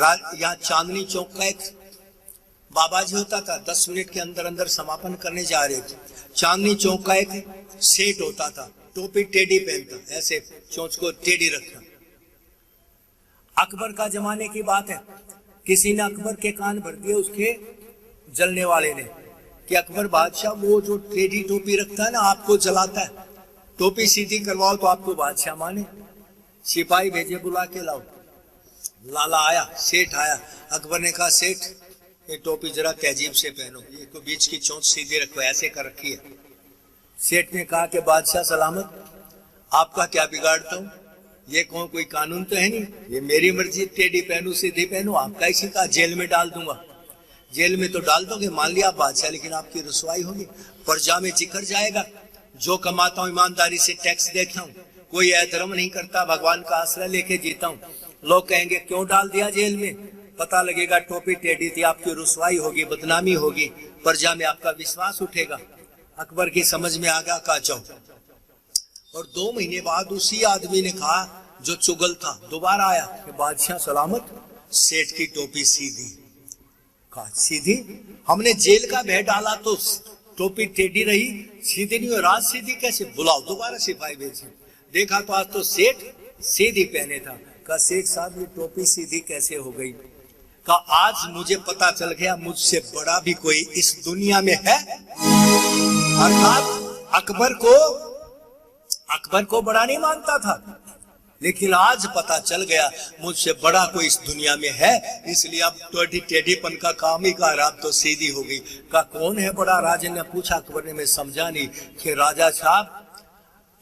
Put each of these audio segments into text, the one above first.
यहाँ चांदनी चौक का एक बाबा जी होता था, 10 मिनट के अंदर अंदर समापन करने जा रहे थे। चांदनी चौक का एक सेठ होता था, टोपी टेढ़ी पहनता, ऐसे चोंच को टेढ़ी रखना। अकबर का जमाने की बात है, किसी ने अकबर के कान भर दिए उसके जलने वाले ने कि अकबर बादशाह वो जो टेढ़ी टोपी रखता है ना आपको जलाता है, टोपी सीधी करवाओ तो आपको बादशाह माने। सिपाही भेजे बुला के लाओ। लाला आया, सेठ आया। अकबर ने कहा सेठ ये टोपी जरा तहजीब से पहनो, ये को बीच की चोंच सीधी रखो, ऐसे कर रखी है। सेठ ने कहा कि बादशाह सलामत, आपका क्या बिगाड़ता हूँ, ये कौन कोई कानून तो है नहीं, ये मेरी मर्जी, टेढ़ी पहनू सीधी पहनू, आपका इसी का जेल में डाल दूंगा। जेल में तो डाल दोगे, मान लिया आप बादशाह, लेकिन आपकी रसवाई होगी, प्रजा में जिक्र जाएगा। जो कमाता हूँ ईमानदारी से टैक्स देता हूँ, कोई अधर्म नहीं करता, भगवान का आश्रय लेके जीता हूँ। लोग कहेंगे क्यों डाल दिया जेल में, पता लगेगा टोपी टेढ़ी थी, आपकी रुसवाई होगी, बदनामी होगी, प्रजा में आपका विश्वास उठेगा। अकबर की समझ में आ गया, कहा जाओ। और 2 महीने बाद उसी आदमी ने कहा जो चुगल था, दोबारा आया कि बादशाह सलामत, सेठ की टोपी सीधी। कहा सीधी, हमने जेल का भय डाला तो टोपी टेढ़ी रही, सीधी नहीं, रात सीधी कैसे, बुलाओ। दोबारा सिपाही भेजे, देखा तो आज तो सेठ सीधी पहने था। कहा सेठ साहब ये टोपी सीधी कैसे हो गई। कहा आज मुझे पता चल गया मुझसे बड़ा भी कोई इस दुनिया में है। अर्थात अकबर को बड़ा नहीं मानता था, लेकिन आज पता चल गया मुझसे बड़ा कोई इस दुनिया में है, इसलिए अब टेढ़ीपन का काम ही कर, अब तो सीधी हो गई। कहा कौन है बड़ा। राजा ने पूछा, अकबर ने मैं समझा नहीं कि राजा साहब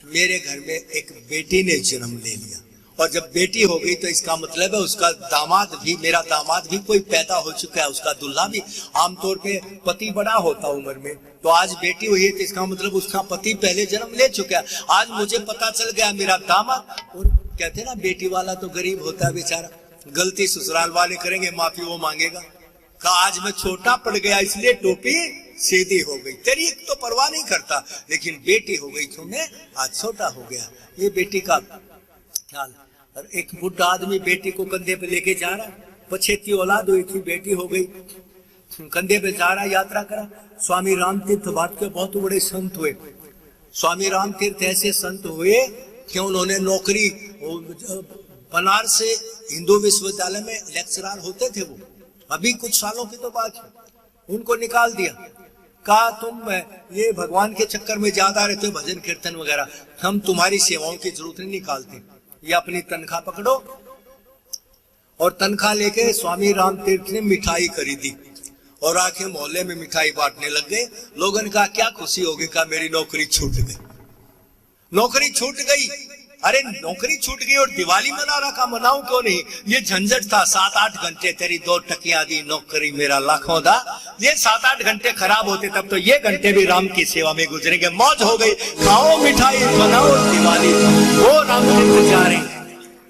मेरे घर में एक बेटी ने जन्म ले लिया, और जब बेटी हो गई तो इसका मतलब है उसका दामाद भी, मेरा दामाद भी कोई पैदा हो चुका है, उसका दुल्हा भी। आमतौर पे पति बड़ा होता उम्र में, तो आज बेटी हुई है तो इसका मतलब उसका पति पहले जन्म ले चुका है। आज मुझे पता चल गया मेरा दामाद, और कहते ना बेटी वाला तो गरीब होता है बेचारा, गलती ससुराल वाले करेंगे माफी वो मांगेगा। कहा आज मैं छोटा पड़ गया इसलिए टोपी सीधी हो गई, तेरी एक तो परवाह नहीं करता, लेकिन बेटी हो गई तो मैं आज छोटा हो गया। ये बेटी का ख्याल। और एक बुढ़ा आदमी बेटी को कंधे पे लेके जा रहा, पछेती औलाद हुई थी, बेटी हो गई, कंधे पे जा रहा, यात्रा करा। स्वामी राम तीर्थ बात के बहुत बड़े संत हुए। स्वामी राम तीर्थ ऐसे संत हुए कि उन्होंने नौकरी, बनारस से हिंदू विश्वविद्यालय में लेक्चरर होते थे वो, अभी कुछ सालों की तो बात है, उनको निकाल दिया। कहा तुम ये भगवान के चक्कर में ज्यादा रहते हो, भजन कीर्तन वगैरह, हम तुम्हारी सेवाओं की जरूरत नहीं निकालते, ये अपनी तनख्वाह पकड़ो। और तनख्वाह लेके स्वामी राम तीर्थ ने मिठाई खरीदी और आके मोहल्ले में मिठाई बांटने लग गए। लोगों ने कहा क्या खुशी होगी, कहा मेरी नौकरी छूट गई, नौकरी छूट गई। अरे नौकरी छूट गई और दिवाली मना रखा, मनाऊं क्यों नहीं, ये झंझट था 7-8 घंटे, तेरी 2 टकियां दी नौकरी मेरा लाखों दा। ये 7-8 घंटे खराब होते तब तो ये घंटे भी राम की सेवा में गुजरेंगे, मौज हो गई, खाओ मिठाई मनाओ दिवाली। वो राम तीर्थ जा रहे,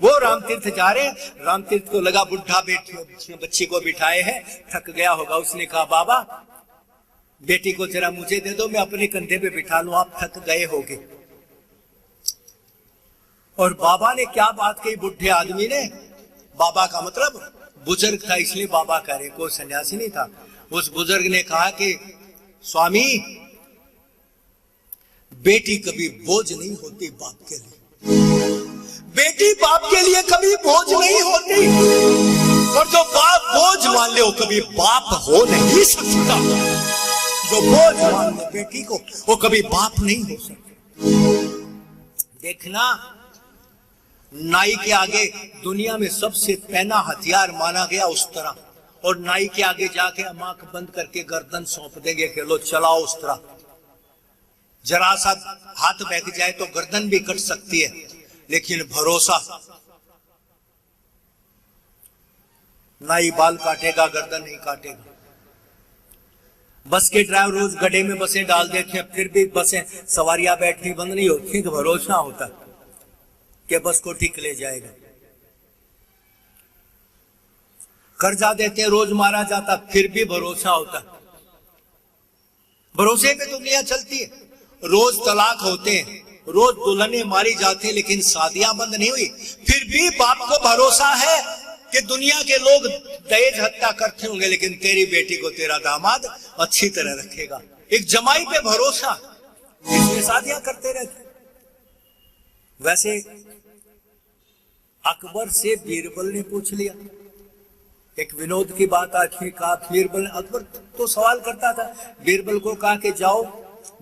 वो राम तीर्थ जा रहे। राम तीर्थ को लगा बुढ़ा बच्ची को बिठाए है, थक गया होगा, उसने कहा बाबा बेटी को जरा मुझे दे दो, मैं अपने कंधे पे बिठा लूं, आप थक गए होगे। और बाबा ने क्या बात कही बुढ़े आदमी ने, बाबा का मतलब बुजुर्ग था इसलिए बाबा कह रहे, कोई सन्यासी नहीं था। उस बुजुर्ग ने कहा कि स्वामी बेटी कभी बोझ नहीं होती बाप के लिए, बेटी बाप के लिए कभी बोझ नहीं होती, और जो बाप बोझ मान ले वो कभी बाप हो नहीं सकता। जो बोझ मान ले बेटी को वो कभी बाप नहीं हो सकता। देखना नाई के आगे दुनिया में सबसे पैना हथियार माना गया उस तरह, और नाई के आगे जाके आंख बंद करके गर्दन सौंप देंगे कि लो चलाओ उस तरह। जरा सा हाथ बह जाए तो गर्दन भी कट सकती है, लेकिन भरोसा, नाई बाल काटेगा गर्दन नहीं काटेगा। बस के ड्राइवर रोज गड्ढे में बसें डाल देते हैं, फिर भी बसें सवारियां बैठनी बंद नहीं होती, तो भरोसा होता कि बस को ठीक ले जाएगा। कर्जा देते रोज मारा जाता, फिर भी भरोसा होता, भरोसे पे दुनिया चलती है। रोज तलाक होते हैं, रोज दुल्हनें मारी जाती है, लेकिन शादियां बंद नहीं हुई, फिर भी बाप को भरोसा है कि दुनिया के लोग दहेज हत्या करते होंगे, लेकिन तेरी बेटी को तेरा दामाद अच्छी तरह रखेगा। एक जमाई पे भरोसा, इसलिए शादियां करते रहते। वैसे अकबर से बीरबल ने पूछ लिया, एक विनोद की बात आखिर कहा बीरबल, अकबर तो सवाल करता था, बीरबल को कहा कि जाओ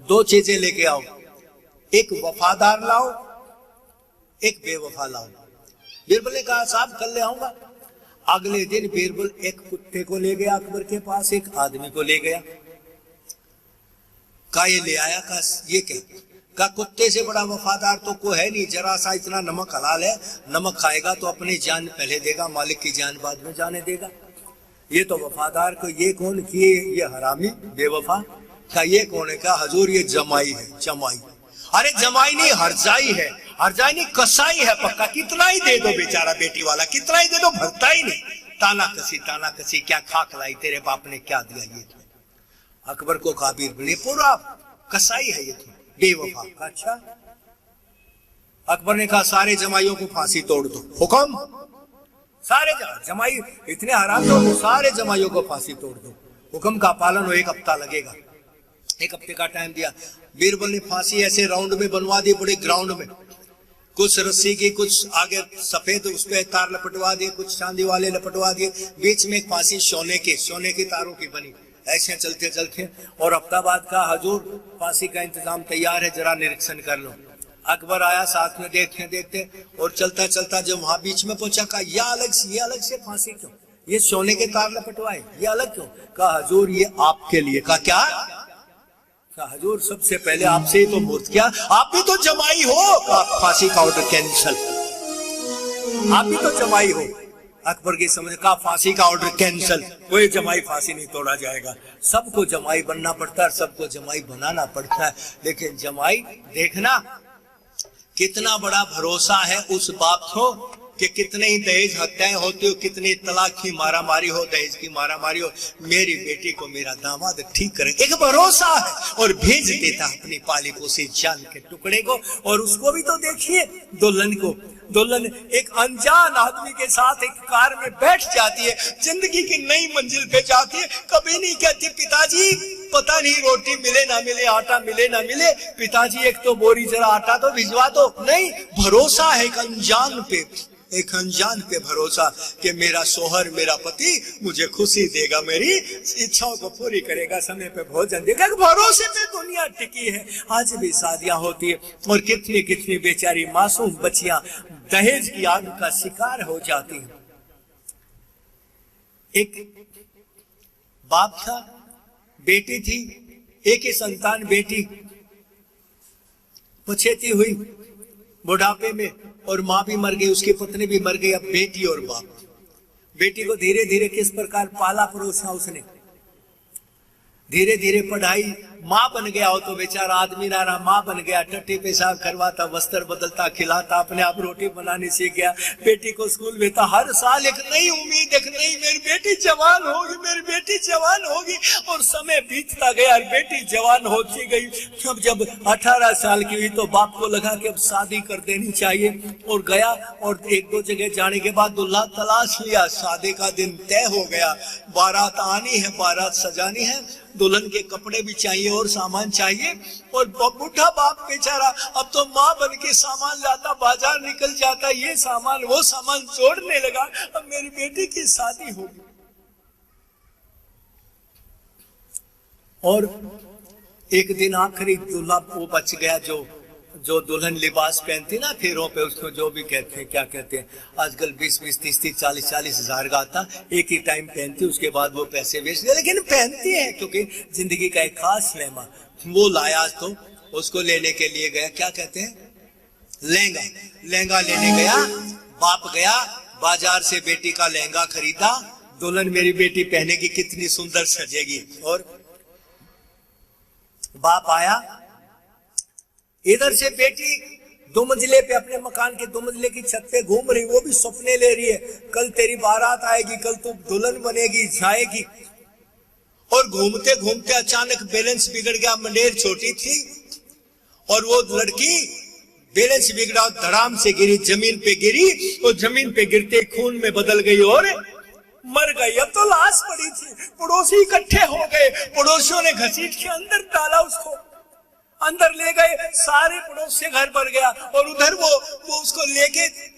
2 चीजें लेके आओ, एक वफादार लाओ, एक बेवफा लाओ। बीरबल ने कहा साहब कल ले आऊंगा। अगले दिन बीरबल एक कुत्ते को ले गया अकबर के पास, एक आदमी को ले गया। कहा ये ले आया, कहा ये क्या? कहा कुत्ते से बड़ा वफादार तो कोई है नहीं, जरा सा इतना नमक हलाल है, नमक खाएगा तो अपनी जान पहले देगा, मालिक की जान बाद में जाने देगा। ये तो वफादार को, ये कौन किए? ये हरामी बेवफा। क्या ये कौन है? कहा हजूर ये जमाई है, जमाई। अरे जमाई नहीं, हरजाई है, हरजाई नहीं कसाई है पक्का। कितना ही दे दो बेचारा बेटी वाला, कितना ही दे दो, भरता ही नहीं। ताना कसी क्या खाक लाई, तेरे बाप ने क्या दिया ये? अकबर को कहा बीरबल पूरा कसाई है ये तो, बेवफा। अच्छा। अकबर ने कहा सारे जमाइयों को फांसी तोड़ दो। हुक्म। सारे जमाई इतने हराम तो सारे जमाइयों को फांसी तोड़ दो। हुक्म का पालन हो, 1 हफ्ता लगेगा। 1 हफ्ते का टाइम दिया। बीरबल ने फांसी ऐसे राउंड में बनवा दी, बड़े ग्राउंड में, कुछ रस्सी की, कुछ आगे सफेद उस पे तार लपटवा दिए, कुछ चांदी वाले लपटवा दिए, बीच में एक फांसी सोने के तारों की बनी। ऐसे चलते चलते और हफ्ता बाद का हजूर फांसी का इंतजाम तैयार है, जरा निरीक्षण कर लो। अकबर आया, साथ में देखते देखते और चलता चलता जब वहां बीच में पहुंचा, कहा ये अलग से फांसी क्यों? ये सोने के तार लपटवाए, ये अलग क्यों? कहा हजूर ये आपके लिए। कहा क्या? कहा हजूर सबसे पहले आपसे ही तो मौत। क्या आप भी तो जमाई हो? कहा फांसी का ऑर्डर कैंसिल, आप भी तो जमाई हो। अकबर की समझ, का फांसी का ऑर्डर कैंसिल, कोई जमाई फांसी नहीं तोड़ा जाएगा। सबको जमाई बनना पड़ता है, सबको जमाई बनाना पड़ता है, लेकिन जमाई देखना कितना बड़ा भरोसा है उस बाप को कि कितने ही दहेज हत्याएं होती हो, कितनी तलाक की मारामारी हो, दहेज की मारामारी हो, मेरी बेटी को मेरा दामाद ठीक करे, एक भरोसा है। और भेज देता अपनी पाली पोसी जान के टुकड़े को। और उसको भी तो देखिए दुल्हन को, दुल्हन एक अनजान आदमी के साथ एक कार में बैठ जाती है, जिंदगी की नई मंजिल पे जाती है। कभी नहीं कहती पिताजी पता नहीं रोटी मिले ना मिले, आटा मिले ना मिले, पिताजी एक तो बोरी जरा आटा तो भिजवा दो। नहीं, भरोसा है एक अनजान पे भरोसा कि मेरा सोहर, मेरा पति मुझे खुशी देगा, मेरी इच्छाओं को पूरी करेगा, समय पे भोजन देगा। भरोसे पे दुनिया टिकी है। आज भी शादियां होती है और कितनी कितनी बेचारी मासूम बच्चियां दहेज की आग का शिकार हो जाती हैं। एक बाप था, बेटी थी, एक ही संतान बेटी, पछेती हुई बुढ़ापे में, और माँ भी मर गई, उसकी पत्नी भी मर गई। अब बेटी और बाप, बेटी को धीरे धीरे किस प्रकार पाला परोसा उसने, धीरे धीरे पढ़ाई। माँ बन गया हो तो बेचारा आदमी ना रहा, माँ बन गया, टट्टी पेशाब करवाता, वस्त्र बदलता, खिलाता, अपने आप रोटी बनाने सीख गया, बेटी को स्कूल भेजता। हर साल एक नई उम्मीद, एक नई, मेरी बेटी जवान होगी, मेरी बेटी जवान होगी। और समय बीतता गया, बेटी जवान होती गई। अब जब 18 साल की हुई तो बाप को लगा कि अब शादी कर देनी चाहिए, और गया और 1-2 जगह जाने के बाद दूल्हा तलाश लिया। शादी का दिन तय हो गया, बारात आनी है, बारात सजानी है, दुल्हन के कपड़े भी चाहिए और सामान चाहिए। और बूढ़ा बाप बेचारा अब तो माँ बन के सामान लाता, बाजार निकल जाता, ये सामान वो सामान जोड़ने लगा। अब मेरी बेटी की शादी होगी। और एक दिन आखिरी दूल्हा वो बच गया, जो दुल्हन लिबास पहनती ना फेरों पे, उसको जो भी कहते हैं, क्या कहते हैं आजकल, 20-20, 30-30, 40-40 हजार का आता, एक ही टाइम पहनती, उसके बाद वो पैसे बेचते, लेकिन पहनती है क्योंकि जिंदगी का एक खास लेमा। वो लाया तो उसको लेने के लिए गया, क्या कहते हैं, लहंगा लेने गया। बाप गया बाजार से, बेटी का लहंगा खरीदा, दुल्हन मेरी बेटी पहनेगी, कितनी सुंदर सजेगी। और बाप आया, इधर से बेटी 2 मंजिले पे, अपने मकान के 2 मंजिले की छत पे घूम रही, वो भी सपने ले रही है, कल तेरी बारात आएगी, कल तू दुल्हन बनेगी, जाएगी। और घूमते घूमते अचानक बैलेंस बिगड़ गया, मंडेर छोटी थी और वो लड़की बैलेंस बिगड़ा, धड़ाम से गिरी, जमीन पे गिरी, और जमीन पे गिरते खून में बदल गई और मर गई। अब तो लाश पड़ी थी, पड़ोसी इकट्ठे हो गए, पड़ोसियों ने घसीट के अंदर डाला, उसको अंदर ले गए, सारे पड़ोस से घर भर गया। और उधर वो उसको लेके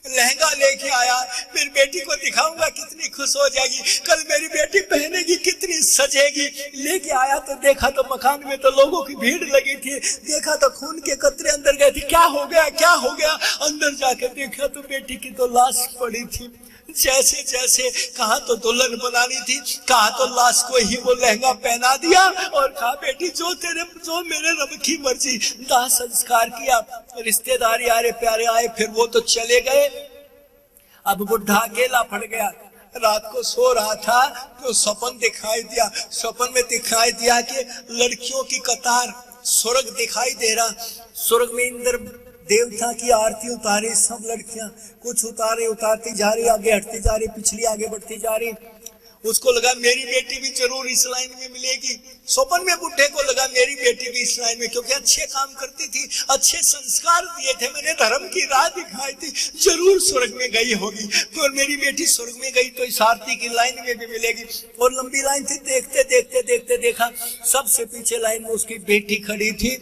लहंगा लेके आया, मेरी बेटी को दिखाऊंगा कितनी खुश हो जाएगी, कल मेरी बेटी पहनेगी कितनी सजेगी। लेके आया तो देखा तो मकान में तो लोगों की भीड़ लगी थी, देखा तो खून के कतरे अंदर गए थे, क्या हो गया क्या हो गया। अंदर जाकर देखा तो बेटी की तो लाश पड़ी थी। जैसे जैसे कहा तो दुल्हन बनानी थी, कहा तो लाश को ही वो लहंगा पहना दिया और कहा बेटी जो मेरे रब की मर्जी। दाह संस्कार किया, रिश्तेदार यारे प्यारे आए, फिर वो तो चले गए। अब बुढ़ा अकेला पड़ गया, रात को सो रहा था तो स्वप्न दिखाई दिया। स्वप्न में दिखाई दिया कि लड़कियों की कतार, स्वर्ग दिखाई दे रहा, स्वर्ग में इंद्र देवता की आरती उतारे, सब लड़कियां कुछ उतारती जा रही, आगे हटती जा रही, पिछली आगे बढ़ती जा रही। उसको लगा मेरी बेटी भी जरूर इस लाइन में मिलेगी। स्वप्न में बुढ़े को लगा मेरी बेटी भी इस लाइन में, क्योंकि अच्छे काम करती थी, अच्छे संस्कार दिए थे, मैंने धर्म की राह दिखाई थी, जरूर स्वर्ग में गई होगी। और मेरी बेटी स्वर्ग में गई तो इस आरती की लाइन में भी मिलेगी। और लंबी लाइन थी, देखते देखते देखते देखा सबसे पीछे लाइन में उसकी बेटी खड़ी थी,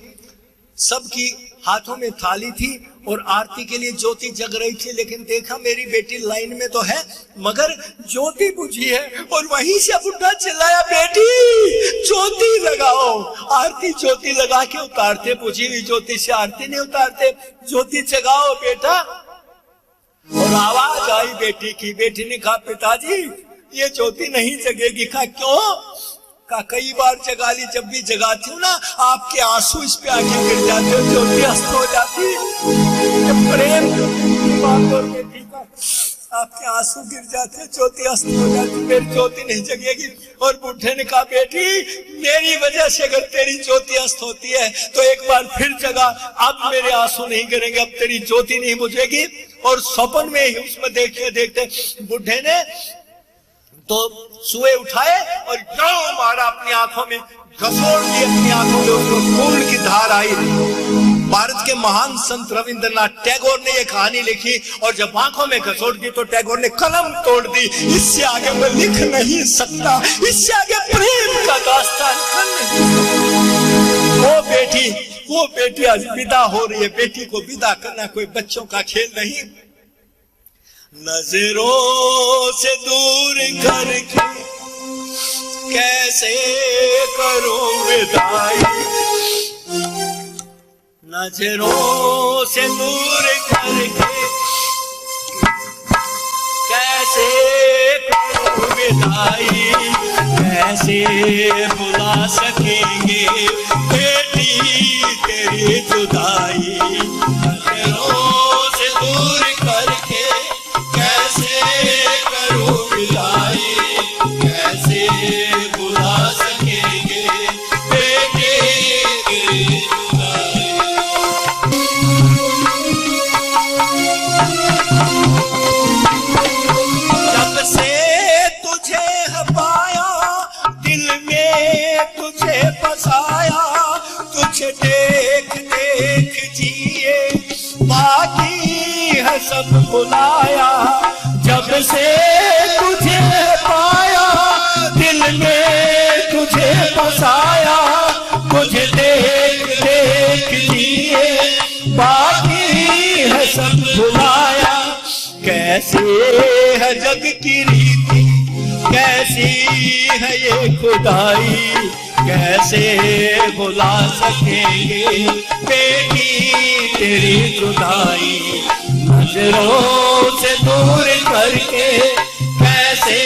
सबकी हाथों में थाली थी और आरती के लिए ज्योति जग रही थी। लेकिन देखा मेरी बेटी लाइन में तो है मगर ज्योति बुझी है। और वहीं से बुढ़ा चिल्लाया बेटी ज्योति लगाओ। आरती ज्योति लगा के उतारते, बुझी हुई ज्योति से आरती नहीं उतारते, ज्योति जगाओ बेटा। और आवाज आई बेटी की। बेटी ने कहा पिताजी ये ज्योति नहीं जगेगी। कहा क्यों? का कई बार जगा ली, जब भी जगाती हूँ ना आपके आंसू इस पे आके गिर जाते हो, ज्योति अस्त हो जाती। प्रेम बेटी का आपके आंसू गिर जाते, ज्योति अस्त हो जाती, मेरी ज्योति नहीं जगेगी। और बुढ़े ने कहा बेटी मेरी वजह से अगर तेरी ज्योति अस्त होती है तो एक बार फिर जगा, अब मेरे आंसू नहीं गिरेंगे, अब तेरी ज्योति नहीं बुझेगी। और स्वप्न में ही उसमें देखते देखते बुढ़े ने तो सुए उठाए और जाओ मारा, अपनी आंखों में घसोड़ दी, अपनी आंखों में उसको खून की धार आई। भारत के महान संत रविंद्रनाथ टैगोर ने यह कहानी लिखी और जब आंखों में घसोड़ दी तो टैगोर ने कलम तोड़ दी। इससे आगे मैं लिख नहीं सकता, इससे आगे प्रेम का दास्तान कर नहीं सकता। वो बेटी आज विदा हो रही है। बेटी को विदा करना कोई बच्चों का खेल नहीं। नजरों से दूर करके कैसे करूं विदाई, नजरों से दूर करके कैसे करूं विदाई, कैसे भुला सकेंगे बेटी तेरी जुदाई। नजरों से दूर करके करो विदाई, कैसे बुला सकेंगे बेटे की जुदाई। जब से तुझे पाया दिल में तुझे बसाया, तुझे देख देख जिए बाकी है सब भुलाया। जब से तुझे पाया दिल में तुझे बसाया, तुझे देख देख जिए बाकी है सब भुलाया। कैसे है जग की रीति, कैसी है ये खुदाई, कैसे भुला सकेंगे बेटी तेरी जुदाई। नजरों से दूर करके कैसे